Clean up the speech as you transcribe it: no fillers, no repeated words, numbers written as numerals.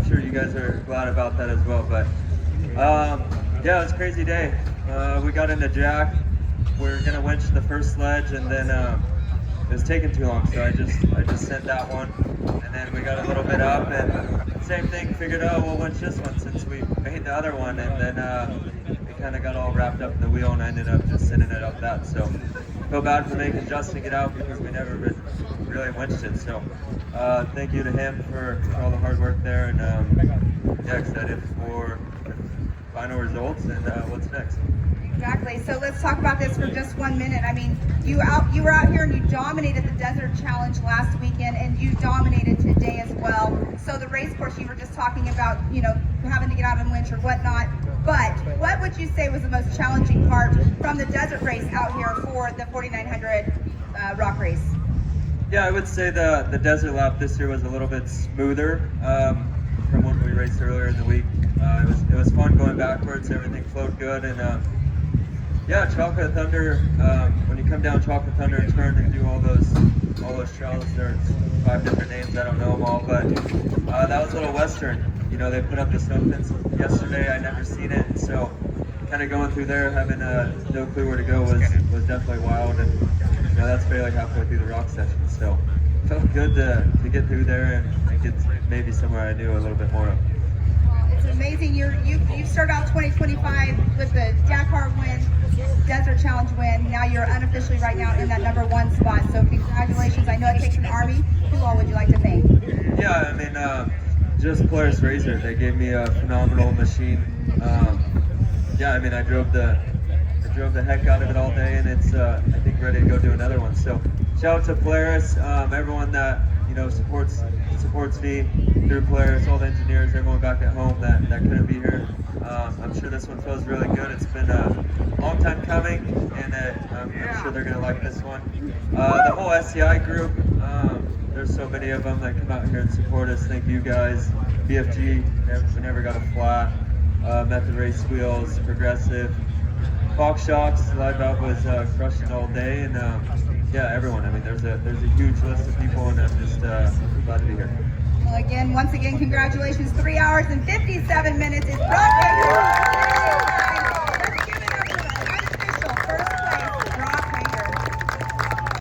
sure you guys are glad about that as well. But yeah, it was a crazy day. We got into jack. We were gonna winch the first sledge, and then it was taking too long, so I just sent that one, and then we got a little bit up, and same thing. Figured, oh, we'll winch this one since we made the other one, and then it kind of got all wrapped up in the wheel, and I ended up just sending it up that. So feel bad for making Justin get out because we never really winched it. So thank you to him for all the hard work there, and yeah, excited for the final results and what's next. Exactly. So let's talk about this for just 1 minute. I mean, you were out here and you dominated the Desert Challenge last weekend, and you dominated today as well. So the race course, you were just talking about, you know, having to get out and winch or whatnot. But what would you say was the most challenging part from the desert race out here for the 4900 rock race? Yeah, I would say the desert lap this year was a little bit smoother from when we raced earlier in the week. It was fun going backwards. Everything flowed good, and yeah, Chocolate Thunder. When you come down Chocolate Thunder and turn and do all those trails, there's 5 different names. I don't know them all, but that was a little western. You know, they put up the snow fence yesterday. I never seen it, and so kind of going through there, having no clue where to go was definitely wild. And you know, that's barely halfway through the rock session, so felt good to get through there and get maybe somewhere I knew a little bit more of. It's amazing. You started out 2025 with the Dakar win, Desert Challenge win. Now you're unofficially right now in that #1 spot. So congratulations. I know it takes an army. Who all would you like to thank? Yeah, I mean, just Polaris RZR. They gave me a phenomenal machine. Yeah, I mean, I drove the heck out of it all day, and it's I think ready to go do another one. So shout out to Polaris, everyone that supports me through Polaris, all the engineers, everyone back at home that couldn't be here. I'm sure this one feels really good. It's been a long time coming, and I'm sure they're gonna like this one. The whole SCI group, there's so many of them that come out here and support us. Thank you guys. BFG, we never got a flat. Method Race Wheels, Progressive, Fox Shocks, Live Out was crushing all day, and yeah, everyone. I mean, there's a huge list of people, and I'm just glad to be here. Well, once again, congratulations. 3 hours and 57 minutes is broadcast.